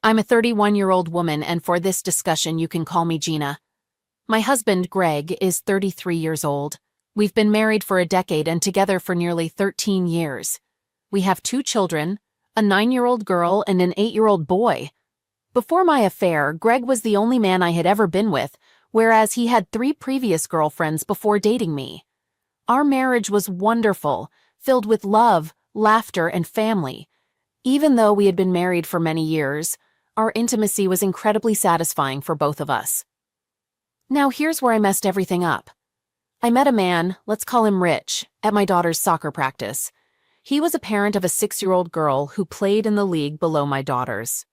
I'm a 31-year-old woman, and for this discussion, you can call me Gina. My husband, Greg, is 33 years old. We've been married for a decade and together for nearly 13 years. We have 2 children, a 9-year-old girl and an 8-year-old boy. Before my affair, Greg was the only man I had ever been with, whereas he had 3 previous girlfriends before dating me. Our marriage was wonderful, filled with love, laughter, and family. Even though we had been married for many years, our intimacy was incredibly satisfying for both of us. Now here's where I messed everything up. I met a man, let's call him Rich, at my daughter's soccer practice. He was a parent of a 6-year-old girl who played in the league below my daughter's.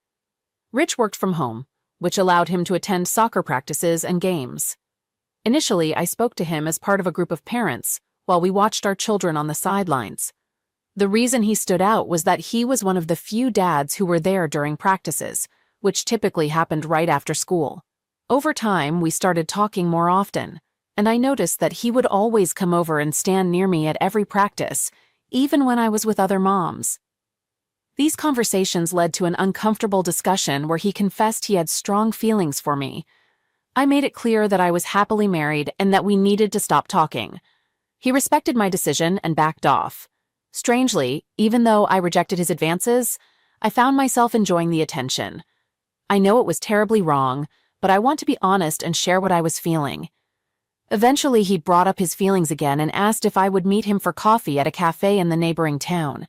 Rich worked from home, which allowed him to attend soccer practices and games. Initially, I spoke to him as part of a group of parents, while we watched our children on the sidelines. The reason he stood out was that he was one of the few dads who were there during practices, which typically happened right after school. Over time, we started talking more often, and I noticed that he would always come over and stand near me at every practice, even when I was with other moms. These conversations led to an uncomfortable discussion where he confessed he had strong feelings for me. I made it clear that I was happily married and that we needed to stop talking. He respected my decision and backed off. Strangely, even though I rejected his advances, I found myself enjoying the attention. I know it was terribly wrong, but I want to be honest and share what I was feeling. Eventually, he brought up his feelings again and asked if I would meet him for coffee at a cafe in the neighboring town.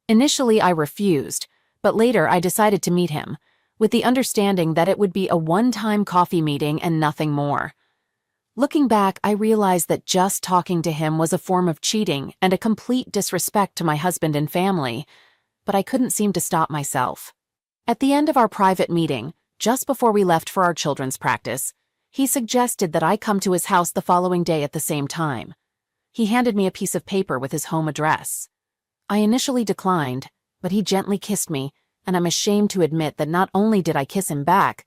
Initially, I refused, but later I decided to meet him, with the understanding that it would be a one-time coffee meeting and nothing more. Looking back, I realized that just talking to him was a form of cheating and a complete disrespect to my husband and family, but I couldn't seem to stop myself. At the end of our private meeting, just before we left for our children's practice, he suggested that I come to his house the following day at the same time. He handed me a piece of paper with his home address. I initially declined, but he gently kissed me, and I'm ashamed to admit that not only did I kiss him back,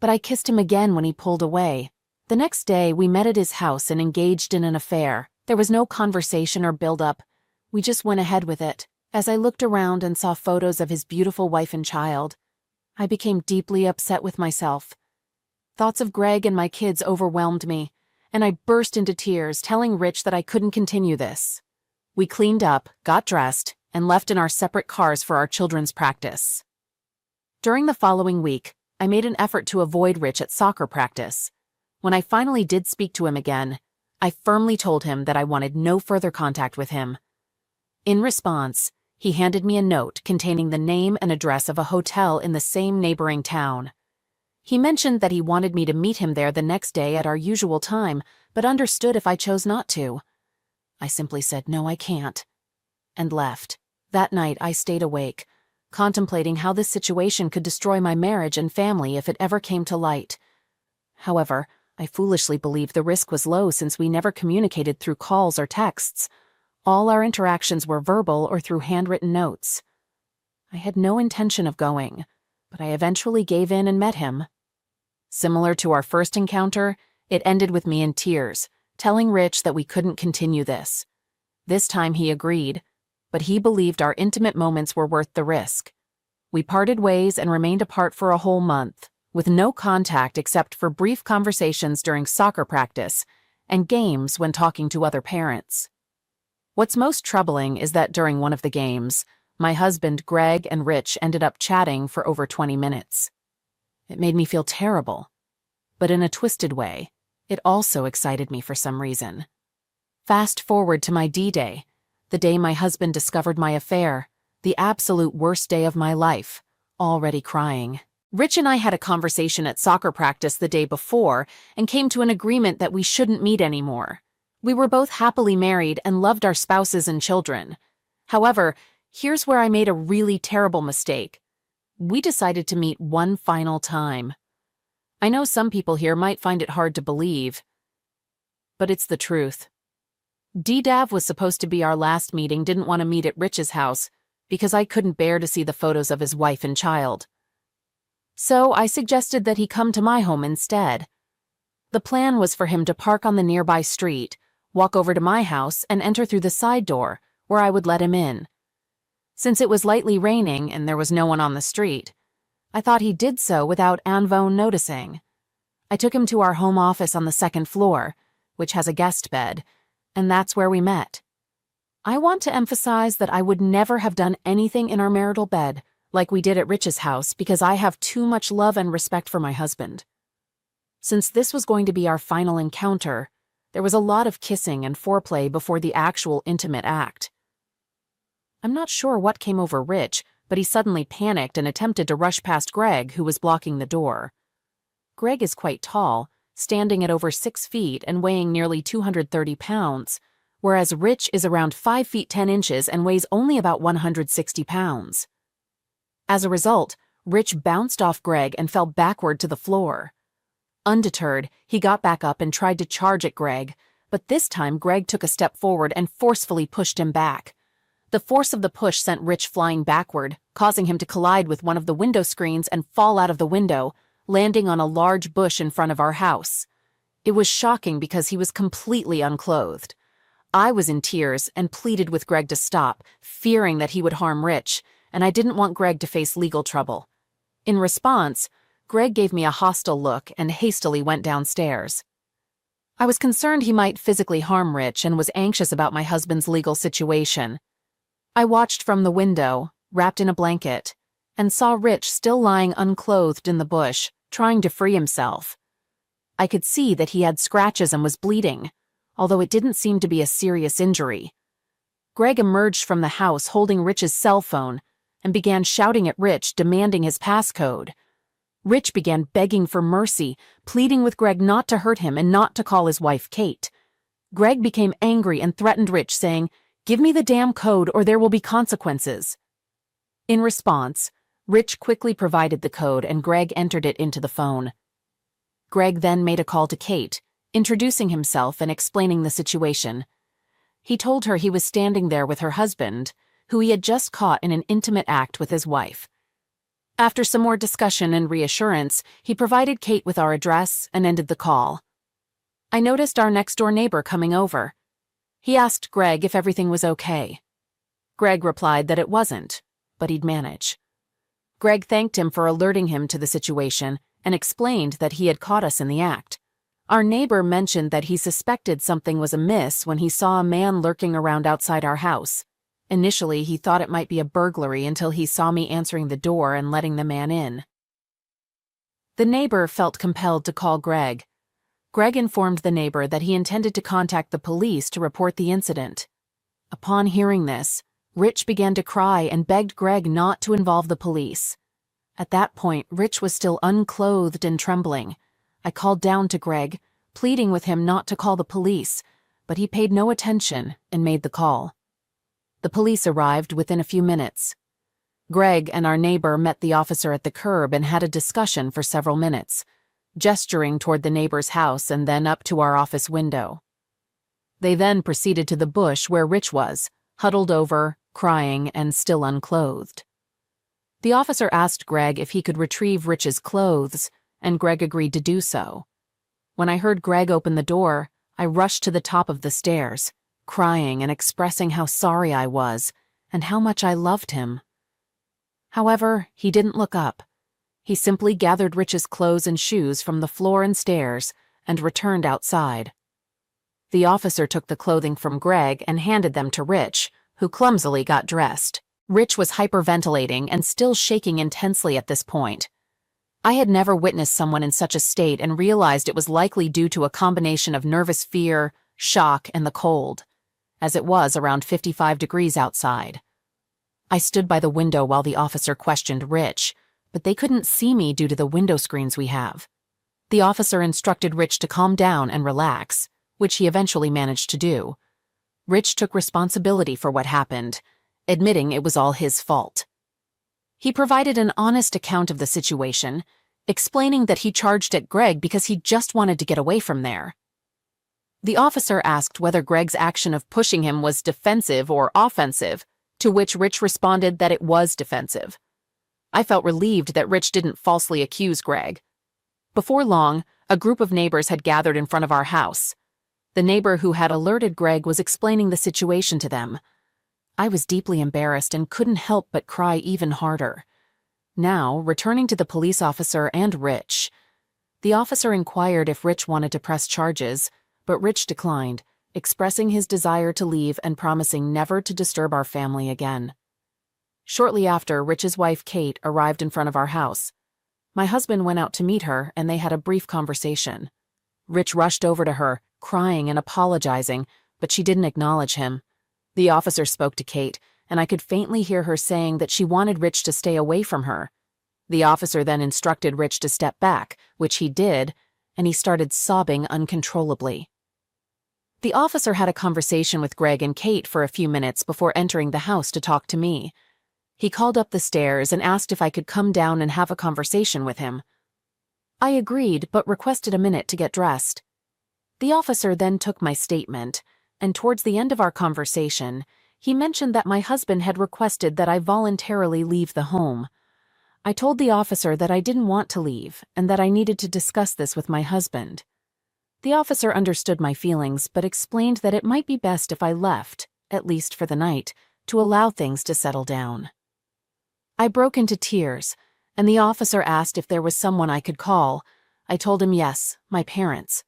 but I kissed him again when he pulled away. The next day, we met at his house and engaged in an affair. There was no conversation or build-up. We just went ahead with it. As I looked around and saw photos of his beautiful wife and child, I became deeply upset with myself. Thoughts of Greg and my kids overwhelmed me, and I burst into tears, telling Rich that I couldn't continue this. We cleaned up, got dressed, and left in our separate cars for our children's practice. During the following week, I made an effort to avoid Rich at soccer practice. When I finally did speak to him again, I firmly told him that I wanted no further contact with him. In response, he handed me a note containing the name and address of a hotel in the same neighboring town. He mentioned that he wanted me to meet him there the next day at our usual time, but understood if I chose not to. I simply said, "No, I can't," and left. That night, I stayed awake, contemplating how this situation could destroy my marriage and family if it ever came to light. However, I foolishly believed the risk was low since we never communicated through calls or texts. All our interactions were verbal or through handwritten notes. I had no intention of going, but I eventually gave in and met him. Similar to our first encounter, it ended with me in tears, telling Rich that we couldn't continue this. This time he agreed, but he believed our intimate moments were worth the risk. We parted ways and remained apart for a whole month, with no contact except for brief conversations during soccer practice and games when talking to other parents. What's most troubling is that during one of the games, my husband, Greg, and Rich ended up chatting for over 20 minutes. It made me feel terrible, but in a twisted way, it also excited me for some reason. Fast forward to my D-Day, the day my husband discovered my affair, the absolute worst day of my life, already crying. Rich and I had a conversation at soccer practice the day before and came to an agreement that we shouldn't meet anymore. We were both happily married and loved our spouses and children. However, here's where I made a really terrible mistake. We decided to meet one final time. I know some people here might find it hard to believe, but it's the truth. D-Dav was supposed to be our last meeting, didn't want to meet at Rich's house because I couldn't bear to see the photos of his wife and child. So I suggested that he come to my home instead. The plan was for him to park on the nearby street, walk over to my house, and enter through the side door, where I would let him in. Since it was lightly raining and there was no one on the street, I thought he did so without Anvone noticing. I took him to our home office on the second floor, which has a guest bed, and that's where we met. I want to emphasize that I would never have done anything in our marital bed like we did at Rich's house because I have too much love and respect for my husband. Since this was going to be our final encounter, there was a lot of kissing and foreplay before the actual intimate act. I'm not sure what came over Rich, but he suddenly panicked and attempted to rush past Greg, who was blocking the door. Greg is quite tall, standing at over 6 feet and weighing nearly 230 pounds, whereas Rich is around 5 feet 10 inches and weighs only about 160 pounds. As a result, Rich bounced off Greg and fell backward to the floor. Undeterred, he got back up and tried to charge at Greg, but this time Greg took a step forward and forcefully pushed him back. The force of the push sent Rich flying backward, causing him to collide with one of the window screens and fall out of the window, landing on a large bush in front of our house. It was shocking because he was completely unclothed. I was in tears and pleaded with Greg to stop, fearing that he would harm Rich, and I didn't want Greg to face legal trouble. In response, Greg gave me a hostile look and hastily went downstairs. I was concerned he might physically harm Rich and was anxious about my husband's legal situation. I watched from the window, wrapped in a blanket, and saw Rich still lying unclothed in the bush, trying to free himself. I could see that he had scratches and was bleeding, although it didn't seem to be a serious injury. Greg emerged from the house holding Rich's cell phone and began shouting at Rich, demanding his passcode. Rich began begging for mercy, pleading with Greg not to hurt him and not to call his wife Kate. Greg became angry and threatened Rich, saying, "Give me the damn code or there will be consequences." In response, Rich quickly provided the code and Greg entered it into the phone. Greg then made a call to Kate, introducing himself and explaining the situation. He told her he was standing there with her husband, who he had just caught in an intimate act with his wife. After some more discussion and reassurance, he provided Kate with our address and ended the call. I noticed our next-door neighbor coming over. He asked Greg if everything was okay. Greg replied that it wasn't, but he'd manage. Greg thanked him for alerting him to the situation and explained that he had caught us in the act. Our neighbor mentioned that he suspected something was amiss when he saw a man lurking around outside our house. Initially, he thought it might be a burglary until he saw me answering the door and letting the man in. The neighbor felt compelled to call Greg. Greg informed the neighbor that he intended to contact the police to report the incident. Upon hearing this, Rich began to cry and begged Greg not to involve the police. At that point, Rich was still unclothed and trembling. I called down to Greg, pleading with him not to call the police, but he paid no attention and made the call. The police arrived within a few minutes. Greg and our neighbor met the officer at the curb and had a discussion for several minutes, gesturing toward the neighbor's house and then up to our office window. They then proceeded to the bush where Rich was, huddled over, crying, and still unclothed. The officer asked Greg if he could retrieve Rich's clothes, and Greg agreed to do so. When I heard Greg open the door, I rushed to the top of the stairs, crying and expressing how sorry I was and how much I loved him. However, he didn't look up. He simply gathered Rich's clothes and shoes from the floor and stairs and returned outside. The officer took the clothing from Greg and handed them to Rich, who clumsily got dressed. Rich was hyperventilating and still shaking intensely at this point. I had never witnessed someone in such a state and realized it was likely due to a combination of nervous fear, shock, and the cold, as it was around 55 degrees outside. I stood by the window while the officer questioned Rich, but they couldn't see me due to the window screens we have. The officer instructed Rich to calm down and relax, which he eventually managed to do. Rich took responsibility for what happened, admitting it was all his fault. He provided an honest account of the situation, explaining that he charged at Greg because he just wanted to get away from there. The officer asked whether Greg's action of pushing him was defensive or offensive, to which Rich responded that it was defensive. I felt relieved that Rich didn't falsely accuse Greg. Before long, a group of neighbors had gathered in front of our house. The neighbor who had alerted Greg was explaining the situation to them. I was deeply embarrassed and couldn't help but cry even harder. Now, returning to the police officer and Rich. The officer inquired if Rich wanted to press charges, but Rich declined, expressing his desire to leave and promising never to disturb our family again. Shortly after, Rich's wife, Kate, arrived in front of our house. My husband went out to meet her, and they had a brief conversation. Rich rushed over to her, crying and apologizing, but she didn't acknowledge him. The officer spoke to Kate, and I could faintly hear her saying that she wanted Rich to stay away from her. The officer then instructed Rich to step back, which he did, and he started sobbing uncontrollably. The officer had a conversation with Greg and Kate for a few minutes before entering the house to talk to me. He called up the stairs and asked if I could come down and have a conversation with him. I agreed, but requested a minute to get dressed. The officer then took my statement, and towards the end of our conversation, he mentioned that my husband had requested that I voluntarily leave the home. I told the officer that I didn't want to leave and that I needed to discuss this with my husband. The officer understood my feelings but explained that it might be best if I left, at least for the night, to allow things to settle down. I broke into tears, and the officer asked if there was someone I could call. I told him yes, my parents.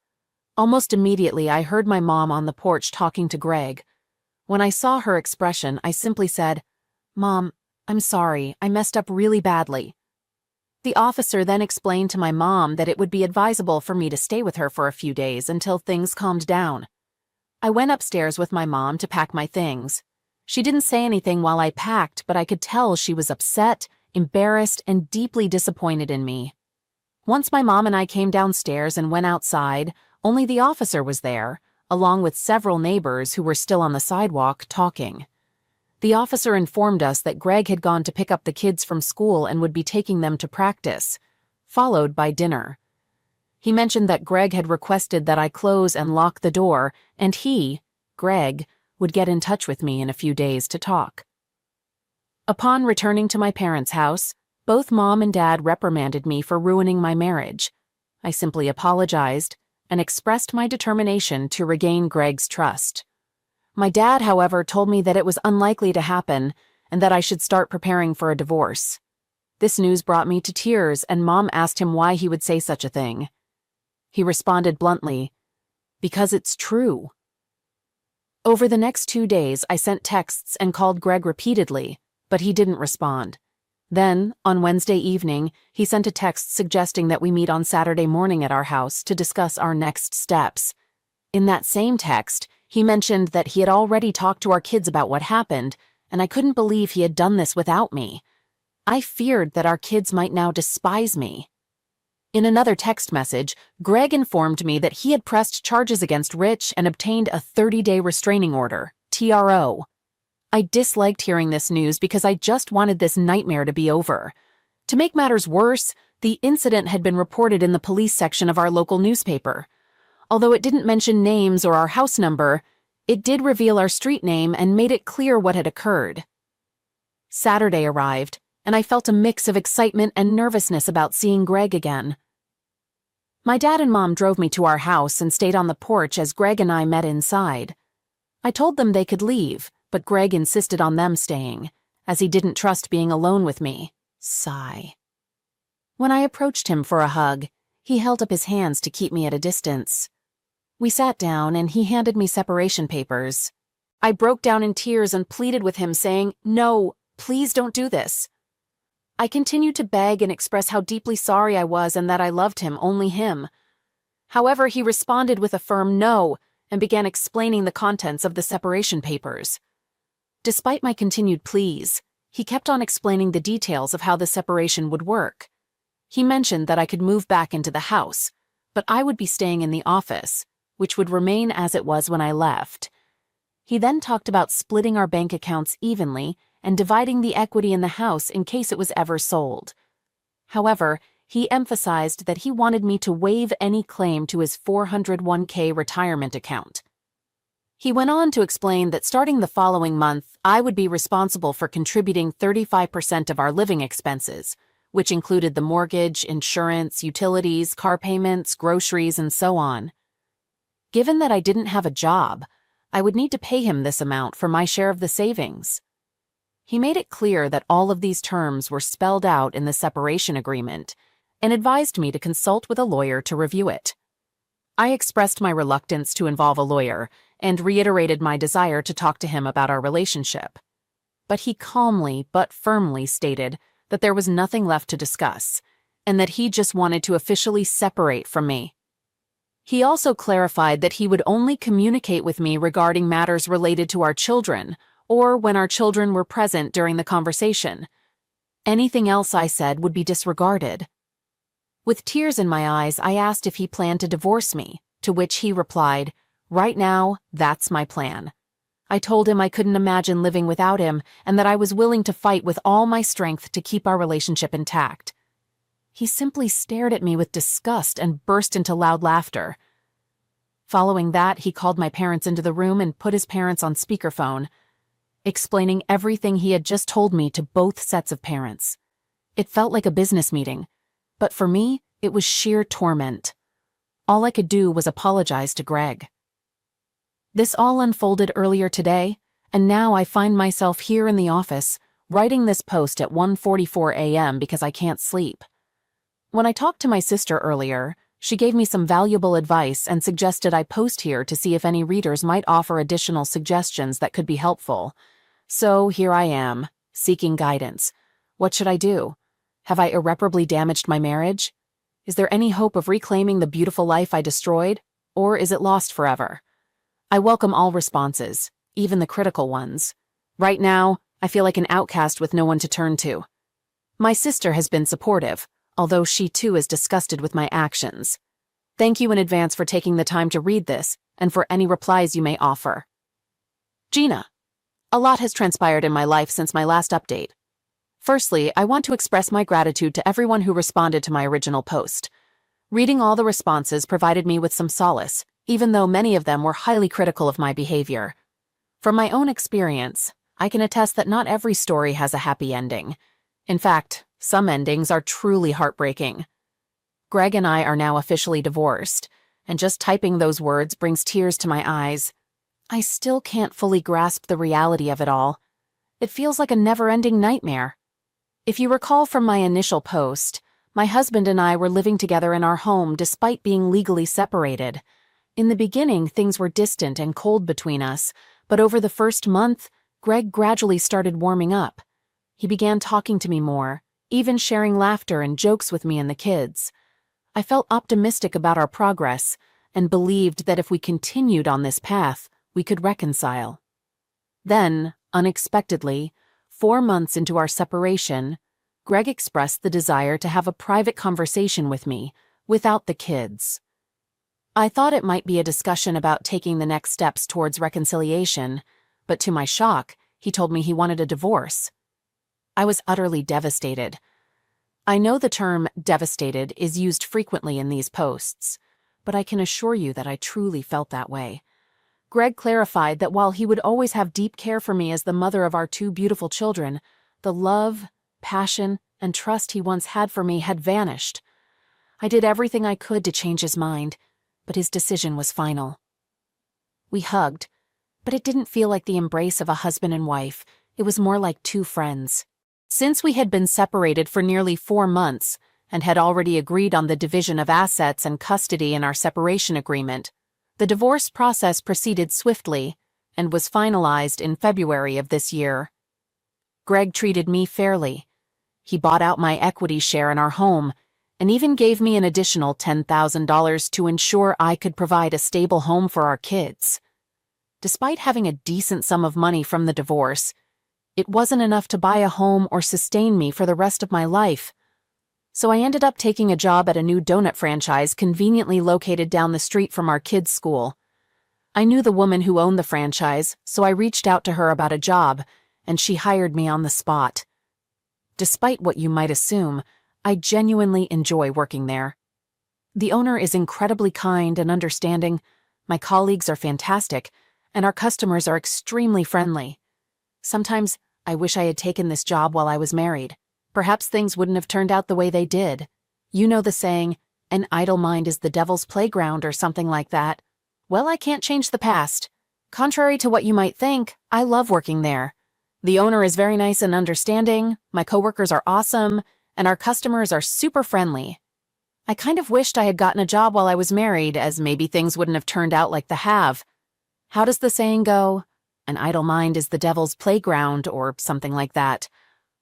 Almost immediately, I heard my mom on the porch talking to Greg. When I saw her expression, I simply said, "Mom, I'm sorry, I messed up really badly." The officer then explained to my mom that it would be advisable for me to stay with her for a few days until things calmed down. I went upstairs with my mom to pack my things. She didn't say anything while I packed, but I could tell she was upset, embarrassed, and deeply disappointed in me. Once my mom and I came downstairs and went outside, only the officer was there, along with several neighbors who were still on the sidewalk talking. The officer informed us that Greg had gone to pick up the kids from school and would be taking them to practice, followed by dinner. He mentioned that Greg had requested that I close and lock the door, and he, Greg, would get in touch with me in a few days to talk. Upon returning to my parents' house, both Mom and Dad reprimanded me for ruining my marriage. I simply apologized and expressed my determination to regain Greg's trust. My dad, however, told me that it was unlikely to happen and that I should start preparing for a divorce. This news brought me to tears, and Mom asked him why he would say such a thing. He responded bluntly, "Because it's true." Over the next 2 days, I sent texts and called Greg repeatedly, but he didn't respond. Then, on Wednesday evening, he sent a text suggesting that we meet on Saturday morning at our house to discuss our next steps. In that same text, he mentioned that he had already talked to our kids about what happened, and I couldn't believe he had done this without me. I feared that our kids might now despise me. In another text message, Greg informed me that he had pressed charges against Rich and obtained a 30-day restraining order, TRO. I disliked hearing this news because I just wanted this nightmare to be over. To make matters worse, the incident had been reported in the police section of our local newspaper. Although it didn't mention names or our house number, it did reveal our street name and made it clear what had occurred. Saturday arrived, and I felt a mix of excitement and nervousness about seeing Greg again. My dad and Mom drove me to our house and stayed on the porch as Greg and I met inside. I told them they could leave, but Greg insisted on them staying, as he didn't trust being alone with me. Sigh. When I approached him for a hug, he held up his hands to keep me at a distance. We sat down and he handed me separation papers. I broke down in tears and pleaded with him, saying, "No, please don't do this." I continued to beg and express how deeply sorry I was and that I loved him, only him. However, he responded with a firm no and began explaining the contents of the separation papers. Despite my continued pleas, he kept on explaining the details of how the separation would work. He mentioned that I could move back into the house, but I would be staying in the office, which would remain as it was when I left. He then talked about splitting our bank accounts evenly and dividing the equity in the house in case it was ever sold. However, he emphasized that he wanted me to waive any claim to his 401k retirement account. He went on to explain that starting the following month, I would be responsible for contributing 35% of our living expenses, which included the mortgage, insurance, utilities, car payments, groceries, and so on. Given that I didn't have a job, I would need to pay him this amount for my share of the savings. He made it clear that all of these terms were spelled out in the separation agreement and advised me to consult with a lawyer to review it. I expressed my reluctance to involve a lawyer and reiterated my desire to talk to him about our relationship. But he calmly but firmly stated that there was nothing left to discuss and that he just wanted to officially separate from me. He also clarified that he would only communicate with me regarding matters related to our children or when our children were present during the conversation. Anything else I said would be disregarded. With tears in my eyes, I asked if he planned to divorce me, to which he replied, "Right now, that's my plan." I told him I couldn't imagine living without him and that I was willing to fight with all my strength to keep our relationship intact. He simply stared at me with disgust and burst into loud laughter. Following that, he called my parents into the room and put his parents on speakerphone, explaining everything he had just told me to both sets of parents. It felt like a business meeting, but for me, it was sheer torment. All I could do was apologize to Greg. This all unfolded earlier today, and now I find myself here in the office, writing this post at 1:44 a.m. because I can't sleep. When I talked to my sister earlier, she gave me some valuable advice and suggested I post here to see if any readers might offer additional suggestions that could be helpful. So here I am, seeking guidance. What should I do? Have I irreparably damaged my marriage? Is there any hope of reclaiming the beautiful life I destroyed, or is it lost forever? I welcome all responses, even the critical ones. Right now, I feel like an outcast with no one to turn to. My sister has been supportive, although she too is disgusted with my actions. Thank you in advance for taking the time to read this and for any replies you may offer. Gina. A lot has transpired in my life since my last update. Firstly, I want to express my gratitude to everyone who responded to my original post. Reading all the responses provided me with some solace, even though many of them were highly critical of my behavior. From my own experience, I can attest that not every story has a happy ending. In fact, some endings are truly heartbreaking. Greg and I are now officially divorced, and just typing those words brings tears to my eyes. I still can't fully grasp the reality of it all. It feels like a never-ending nightmare. If you recall from my initial post, my husband and I were living together in our home despite being legally separated. In the beginning, things were distant and cold between us, but over the first month, Greg gradually started warming up. He began talking to me more, even sharing laughter and jokes with me and the kids. I felt optimistic about our progress and believed that if we continued on this path, we could reconcile. Then, unexpectedly, 4 months into our separation, Greg expressed the desire to have a private conversation with me, without the kids. I thought it might be a discussion about taking the next steps towards reconciliation, but to my shock, he told me he wanted a divorce. I was utterly devastated. I know the term devastated is used frequently in these posts, but I can assure you that I truly felt that way. Greg clarified that while he would always have deep care for me as the mother of our 2 beautiful children, the love, passion, and trust he once had for me had vanished. I did everything I could to change his mind, but his decision was final. We hugged, but it didn't feel like the embrace of a husband and wife. It was more like 2 friends. Since we had been separated for nearly 4 months and had already agreed on the division of assets and custody in our separation agreement, the divorce process proceeded swiftly and was finalized in February of this year. Greg treated me fairly. He bought out my equity share in our home and even gave me an additional $10,000 to ensure I could provide a stable home for our kids. Despite having a decent sum of money from the divorce, it wasn't enough to buy a home or sustain me for the rest of my life. So I ended up taking a job at a new donut franchise conveniently located down the street from our kids' school. I knew the woman who owned the franchise, so I reached out to her about a job, and she hired me on the spot. Despite what you might assume, I genuinely enjoy working there. The owner is incredibly kind and understanding, my colleagues are fantastic, and our customers are extremely friendly. Sometimes I wish I had taken this job while I was married. Perhaps things wouldn't have turned out the way they did. You know the saying, an idle mind is the devil's playground or something like that. Well, I can't change the past. Contrary to what you might think, I love working there. The owner is very nice and understanding, my coworkers are awesome, and our customers are super friendly. I kind of wished I had gotten a job while I was married, as maybe things wouldn't have turned out like they have. How does the saying go? An idle mind is the devil's playground, or something like that.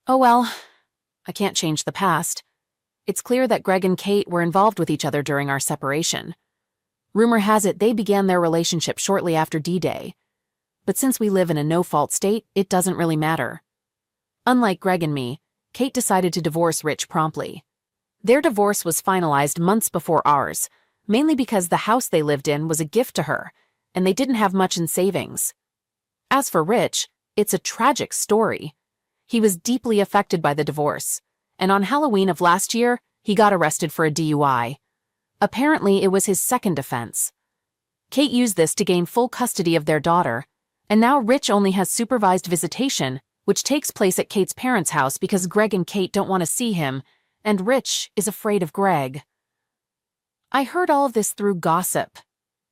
Oh well, I can't change the past. It's clear that Greg and Kate were involved with each other during our separation. Rumor has it they began their relationship shortly after D-Day. But since we live in a no-fault state, it doesn't really matter. Unlike Greg and me, Kate decided to divorce Rich promptly. Their divorce was finalized months before ours, mainly because the house they lived in was a gift to her, and they didn't have much in savings. As for Rich, it's a tragic story. He was deeply affected by the divorce, and on Halloween of last year, he got arrested for a DUI. Apparently, it was his second offense. Kate used this to gain full custody of their daughter, and now Rich only has supervised visitation, which takes place at Kate's parents' house because Greg and Kate don't want to see him, and Rich is afraid of Greg. I heard all of this through gossip.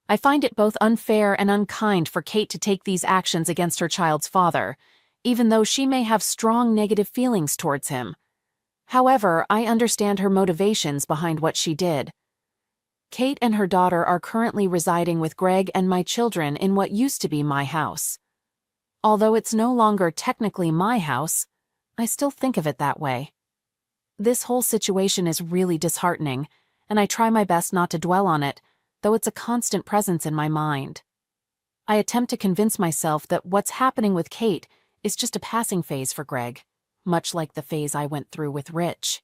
I find it both unfair and unkind for Kate to take these actions against her child's father, even though she may have strong negative feelings towards him. However, I understand her motivations behind what she did. Kate and her daughter are currently residing with Greg and my children in what used to be my house. Although it's no longer technically my house, I still think of it that way. This whole situation is really disheartening, and I try my best not to dwell on it, though it's a constant presence in my mind. I attempt to convince myself that what's happening with Kate is just a passing phase for Greg, much like the phase I went through with Rich.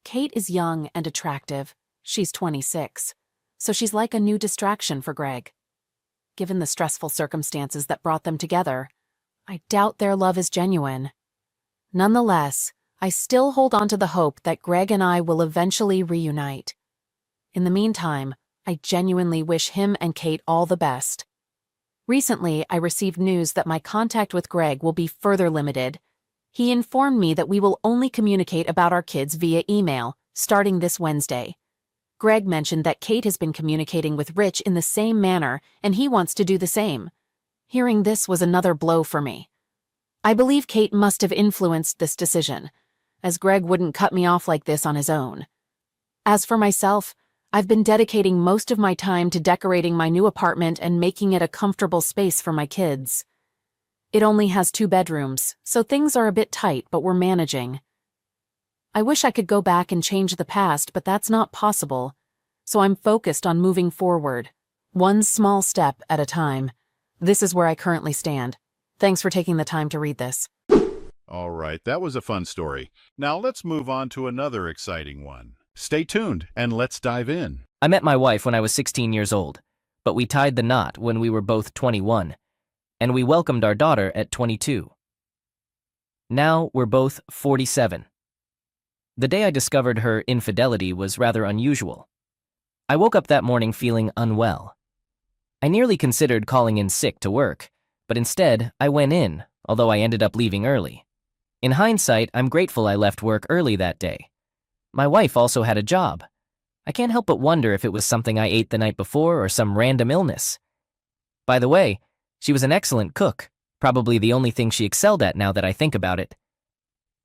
Kate is young and attractive. She's 26, so she's like a new distraction for Greg. Given the stressful circumstances that brought them together, I doubt their love is genuine. Nonetheless, I still hold on to the hope that Greg and I will eventually reunite. In the meantime, I genuinely wish him and Kate all the best. Recently, I received news that my contact with Greg will be further limited. He informed me that we will only communicate about our kids via email, starting this Wednesday. Greg mentioned that Kate has been communicating with Rich in the same manner, and he wants to do the same. Hearing this was another blow for me. I believe Kate must have influenced this decision, as Greg wouldn't cut me off like this on his own. As for myself, I've been dedicating most of my time to decorating my new apartment and making it a comfortable space for my kids. It only has 2 bedrooms, so things are a bit tight, but we're managing. I wish I could go back and change the past, but that's not possible, so I'm focused on moving forward, one small step at a time. This is where I currently stand. Thanks for taking the time to read this. All right, that was a fun story. Now let's move on to another exciting one. Stay tuned and let's dive in. I met my wife when I was 16 years old, but we tied the knot when we were both 21, and we welcomed our daughter at 22. Now we're both 47. The day I discovered her infidelity was rather unusual. I woke up that morning feeling unwell. I nearly considered calling in sick to work, but instead I went in, although I ended up leaving early. In hindsight, I'm grateful I left work early that day. My wife also had a job. I can't help but wonder if it was something I ate the night before or some random illness. By the way, she was an excellent cook, probably the only thing she excelled at now that I think about it.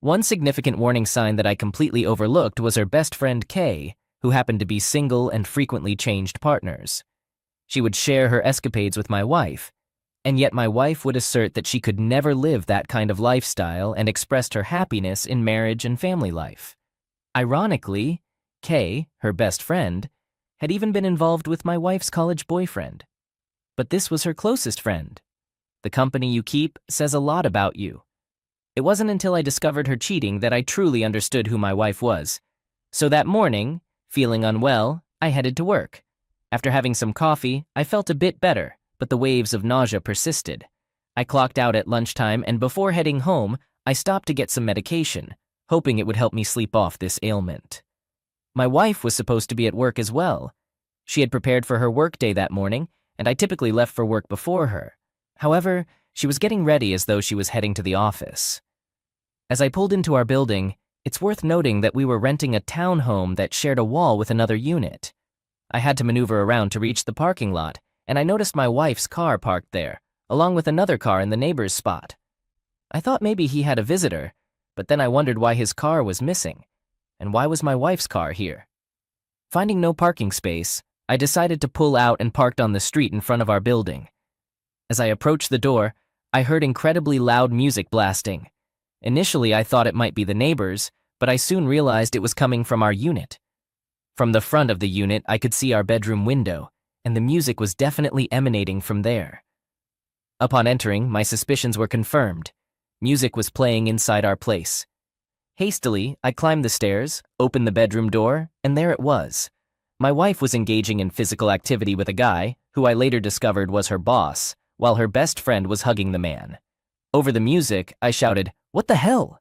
One significant warning sign that I completely overlooked was her best friend Kay, who happened to be single and frequently changed partners. She would share her escapades with my wife, and yet my wife would assert that she could never live that kind of lifestyle and expressed her happiness in marriage and family life. Ironically, Kay, her best friend, had even been involved with my wife's college boyfriend. But this was her closest friend. The company you keep says a lot about you. It wasn't until I discovered her cheating that I truly understood who my wife was. So that morning, feeling unwell, I headed to work. After having some coffee, I felt a bit better, but the waves of nausea persisted. I clocked out at lunchtime, and before heading home, I stopped to get some medication, hoping it would help me sleep off this ailment. My wife was supposed to be at work as well. She had prepared for her workday that morning, and I typically left for work before her. However, she was getting ready as though she was heading to the office. As I pulled into our building, it's worth noting that we were renting a townhome that shared a wall with another unit. I had to maneuver around to reach the parking lot, and I noticed my wife's car parked there, along with another car in the neighbor's spot. I thought maybe he had a visitor, but then I wondered why his car was missing, and why was my wife's car here? Finding no parking space, I decided to pull out and parked on the street in front of our building. As I approached the door, I heard incredibly loud music blasting. Initially, I thought it might be the neighbors, but I soon realized it was coming from our unit. From the front of the unit, I could see our bedroom window, and the music was definitely emanating from there. Upon entering, my suspicions were confirmed. Music was playing inside our place. Hastily, I climbed the stairs, opened the bedroom door, and there it was. My wife was engaging in physical activity with a guy, who I later discovered was her boss, while her best friend was hugging the man. Over the music, I shouted, "What the hell?"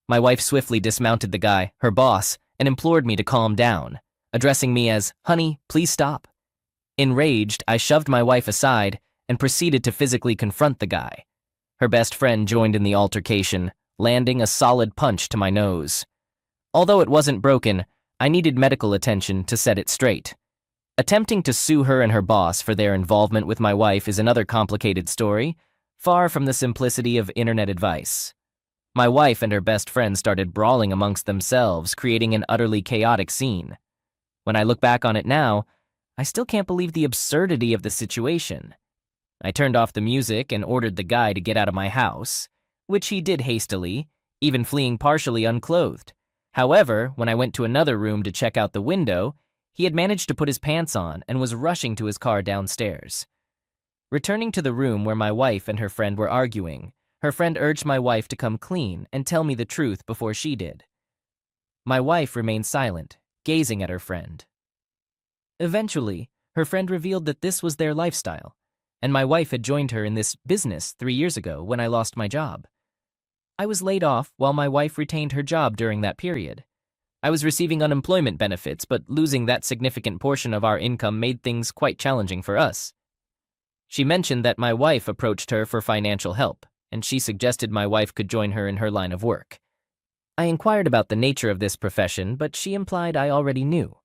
My wife swiftly dismounted the guy, her boss, and implored me to calm down, addressing me as, "Honey, please stop." Enraged, I shoved my wife aside and proceeded to physically confront the guy. Her best friend joined in the altercation, landing a solid punch to my nose. Although it wasn't broken, I needed medical attention to set it straight. Attempting to sue her and her boss for their involvement with my wife is another complicated story, far from the simplicity of internet advice. My wife and her best friend started brawling amongst themselves, creating an utterly chaotic scene. When I look back on it now, I still can't believe the absurdity of the situation. I turned off the music and ordered the guy to get out of my house, which he did hastily, even fleeing partially unclothed. However, when I went to another room to check out the window, he had managed to put his pants on and was rushing to his car downstairs. Returning to the room where my wife and her friend were arguing, her friend urged my wife to come clean and tell me the truth before she did. My wife remained silent, gazing at her friend. Eventually, her friend revealed that this was their lifestyle, and my wife had joined her in this business 3 years ago when I lost my job. I was laid off while my wife retained her job during that period. I was receiving unemployment benefits, but losing that significant portion of our income made things quite challenging for us. She mentioned that my wife approached her for financial help, and she suggested my wife could join her in her line of work. I inquired about the nature of this profession, but she implied I already knew.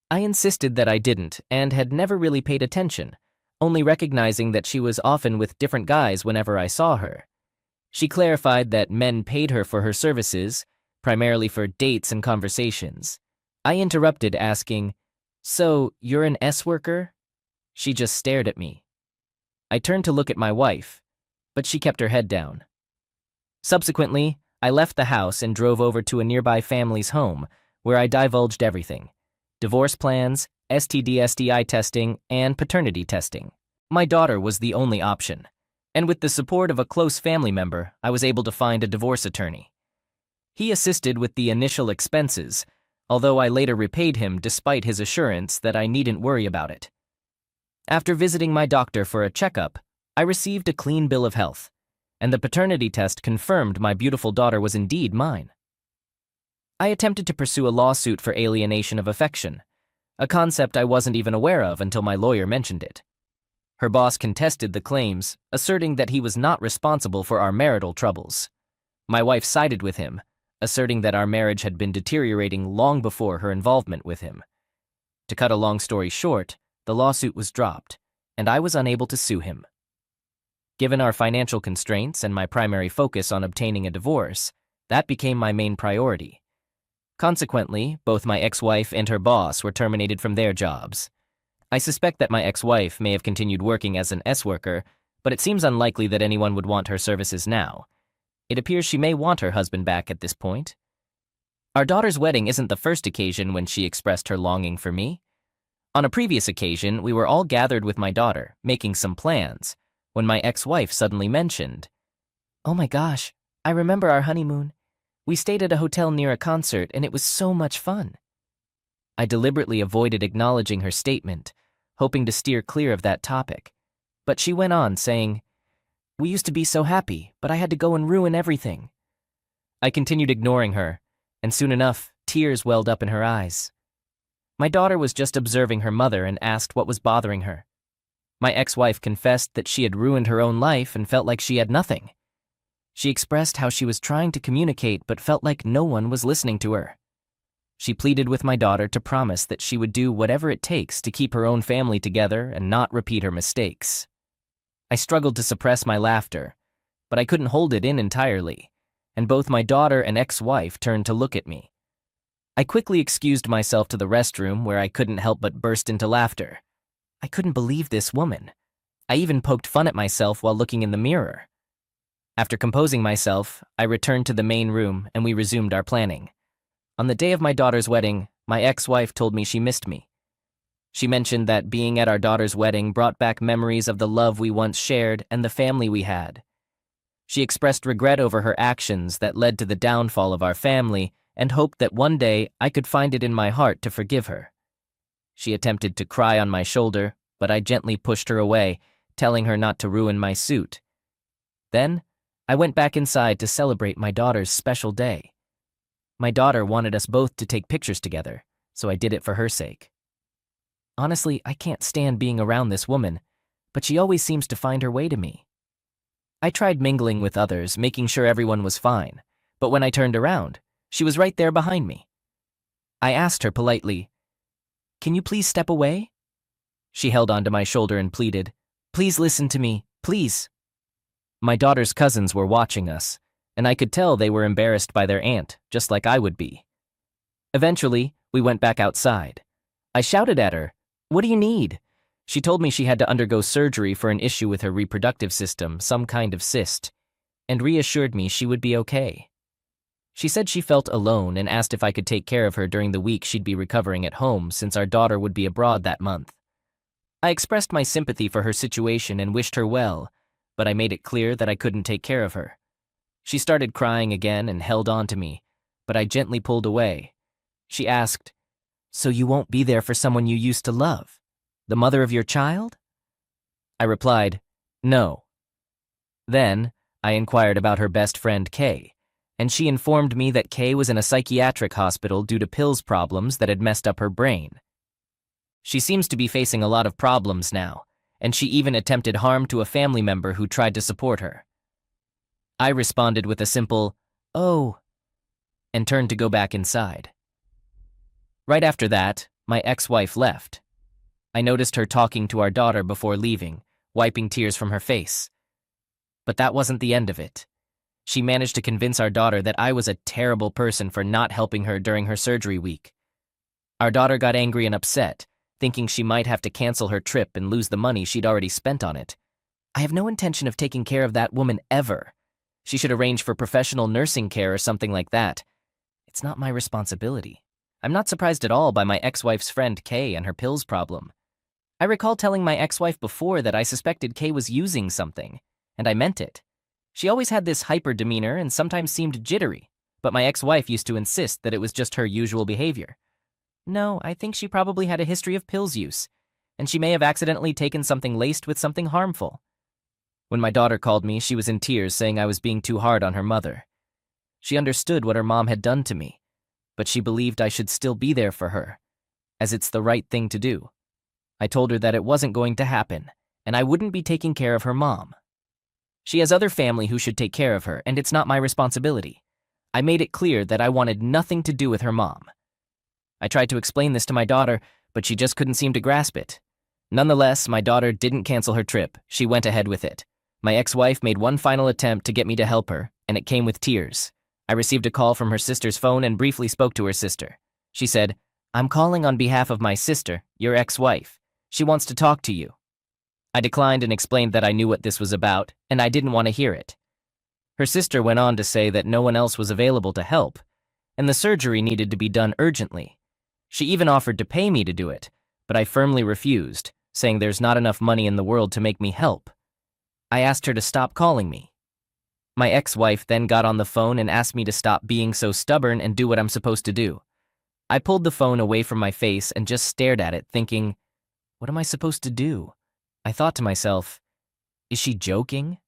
I insisted that I didn't and had never really paid attention, only recognizing that she was often with different guys whenever I saw her. She clarified that men paid her for her services, primarily for dates and conversations. I interrupted, asking, "So, you're an S-worker?" She just stared at me. I turned to look at my wife, but she kept her head down. Subsequently, I left the house and drove over to a nearby family's home, where I divulged everything: divorce plans, STD/STI testing, and paternity testing. My daughter was the only option, and with the support of a close family member, I was able to find a divorce attorney. He assisted with the initial expenses, although I later repaid him despite his assurance that I needn't worry about it. After visiting my doctor for a checkup, I received a clean bill of health, and the paternity test confirmed my beautiful daughter was indeed mine. I attempted to pursue a lawsuit for alienation of affection, a concept I wasn't even aware of until my lawyer mentioned it. Her boss contested the claims, asserting that he was not responsible for our marital troubles. My wife sided with him, asserting that our marriage had been deteriorating long before her involvement with him. To cut a long story short, the lawsuit was dropped, and I was unable to sue him. Given our financial constraints and my primary focus on obtaining a divorce, that became my main priority. Consequently, both my ex-wife and her boss were terminated from their jobs. I suspect that my ex-wife may have continued working as an S-worker, but it seems unlikely that anyone would want her services now. It appears she may want her husband back at this point. Our daughter's wedding isn't the first occasion when she expressed her longing for me. On a previous occasion, we were all gathered with my daughter, making some plans, when my ex-wife suddenly mentioned, "Oh my gosh, I remember our honeymoon. We stayed at a hotel near a concert and it was so much fun." I deliberately avoided acknowledging her statement, hoping to steer clear of that topic. But she went on, saying, "We used to be so happy, but I had to go and ruin everything." I continued ignoring her, and soon enough, tears welled up in her eyes. My daughter was just observing her mother and asked what was bothering her. My ex-wife confessed that she had ruined her own life and felt like she had nothing. She expressed how she was trying to communicate but felt like no one was listening to her. She pleaded with my daughter to promise that she would do whatever it takes to keep her own family together and not repeat her mistakes. I struggled to suppress my laughter, but I couldn't hold it in entirely, and both my daughter and ex-wife turned to look at me. I quickly excused myself to the restroom where I couldn't help but burst into laughter. I couldn't believe this woman. I even poked fun at myself while looking in the mirror. After composing myself, I returned to the main room and we resumed our planning. On the day of my daughter's wedding, my ex-wife told me she missed me. She mentioned that being at our daughter's wedding brought back memories of the love we once shared and the family we had. She expressed regret over her actions that led to the downfall of our family and hoped that one day I could find it in my heart to forgive her. She attempted to cry on my shoulder, but I gently pushed her away, telling her not to ruin my suit. Then, I went back inside to celebrate my daughter's special day. My daughter wanted us both to take pictures together, so I did it for her sake. Honestly, I can't stand being around this woman, but she always seems to find her way to me. I tried mingling with others, making sure everyone was fine, but when I turned around, she was right there behind me. I asked her politely, "Can you please step away?" She held onto my shoulder and pleaded, "Please listen to me, please." My daughter's cousins were watching us, and I could tell they were embarrassed by their aunt, just like I would be. Eventually, we went back outside. I shouted at her, "What do you need?" She told me she had to undergo surgery for an issue with her reproductive system, some kind of cyst, and reassured me she would be okay. She said she felt alone and asked if I could take care of her during the week she'd be recovering at home since our daughter would be abroad that month. I expressed my sympathy for her situation and wished her well, but I made it clear that I couldn't take care of her. She started crying again and held on to me, but I gently pulled away. She asked, "So you won't be there for someone you used to love? The mother of your child?" I replied, "No." Then, I inquired about her best friend Kay, and she informed me that Kay was in a psychiatric hospital due to pills problems that had messed up her brain. She seems to be facing a lot of problems now, and she even attempted harm to a family member who tried to support her. I responded with a simple, "Oh," and turned to go back inside. Right after that, my ex-wife left. I noticed her talking to our daughter before leaving, wiping tears from her face. But that wasn't the end of it. She managed to convince our daughter that I was a terrible person for not helping her during her surgery week. Our daughter got angry and upset, thinking she might have to cancel her trip and lose the money she'd already spent on it. I have no intention of taking care of that woman ever. She should arrange for professional nursing care or something like that. It's not my responsibility. I'm not surprised at all by my ex-wife's friend Kay and her pills problem. I recall telling my ex-wife before that I suspected Kay was using something, and I meant it. She always had this hyper demeanor and sometimes seemed jittery, but my ex-wife used to insist that it was just her usual behavior. No, I think she probably had a history of pills use, and she may have accidentally taken something laced with something harmful. When my daughter called me, she was in tears, saying I was being too hard on her mother. She understood what her mom had done to me, but she believed I should still be there for her, as it's the right thing to do. I told her that it wasn't going to happen, and I wouldn't be taking care of her mom. She has other family who should take care of her, and it's not my responsibility. I made it clear that I wanted nothing to do with her mom. I tried to explain this to my daughter, but she just couldn't seem to grasp it. Nonetheless, my daughter didn't cancel her trip. She went ahead with it. My ex-wife made one final attempt to get me to help her, and it came with tears. I received a call from her sister's phone and briefly spoke to her sister. She said, "I'm calling on behalf of my sister, your ex-wife. She wants to talk to you." I declined and explained that I knew what this was about, and I didn't want to hear it. Her sister went on to say that no one else was available to help, and the surgery needed to be done urgently. She even offered to pay me to do it, but I firmly refused, saying there's not enough money in the world to make me help. I asked her to stop calling me. My ex-wife then got on the phone and asked me to stop being so stubborn and do what I'm supposed to do. I pulled the phone away from my face and just stared at it, thinking, what am I supposed to do? I thought to myself, is she joking?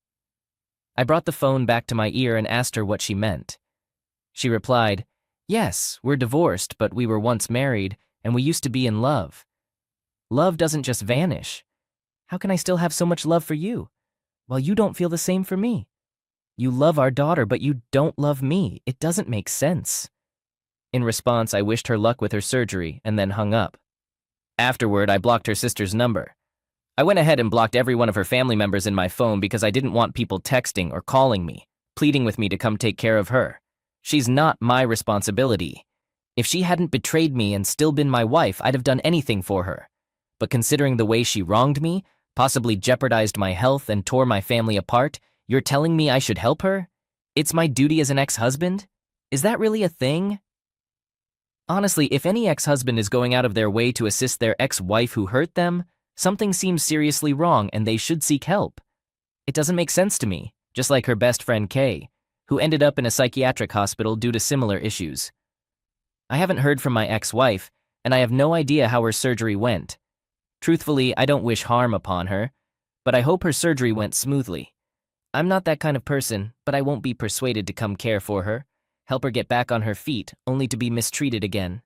I brought the phone back to my ear and asked her what she meant. She replied, "Yes, we're divorced, but we were once married, and we used to be in love. Love doesn't just vanish. How can I still have so much love for you, while you don't feel the same for me? You love our daughter, but you don't love me. It doesn't make sense." In response, I wished her luck with her surgery and then hung up. Afterward, I blocked her sister's number. I went ahead and blocked every one of her family members in my phone because I didn't want people texting or calling me, pleading with me to come take care of her. She's not my responsibility. If she hadn't betrayed me and still been my wife, I'd have done anything for her. But considering the way she wronged me, possibly jeopardized my health and tore my family apart, you're telling me I should help her? It's my duty as an ex-husband? Is that really a thing? Honestly, if any ex-husband is going out of their way to assist their ex-wife who hurt them, something seems seriously wrong and they should seek help. It doesn't make sense to me, just like her best friend Kay, who ended up in a psychiatric hospital due to similar issues. I haven't heard from my ex-wife, and I have no idea how her surgery went. Truthfully, I don't wish harm upon her, but I hope her surgery went smoothly. I'm not that kind of person, but I won't be persuaded to come care for her, help her get back on her feet, only to be mistreated again.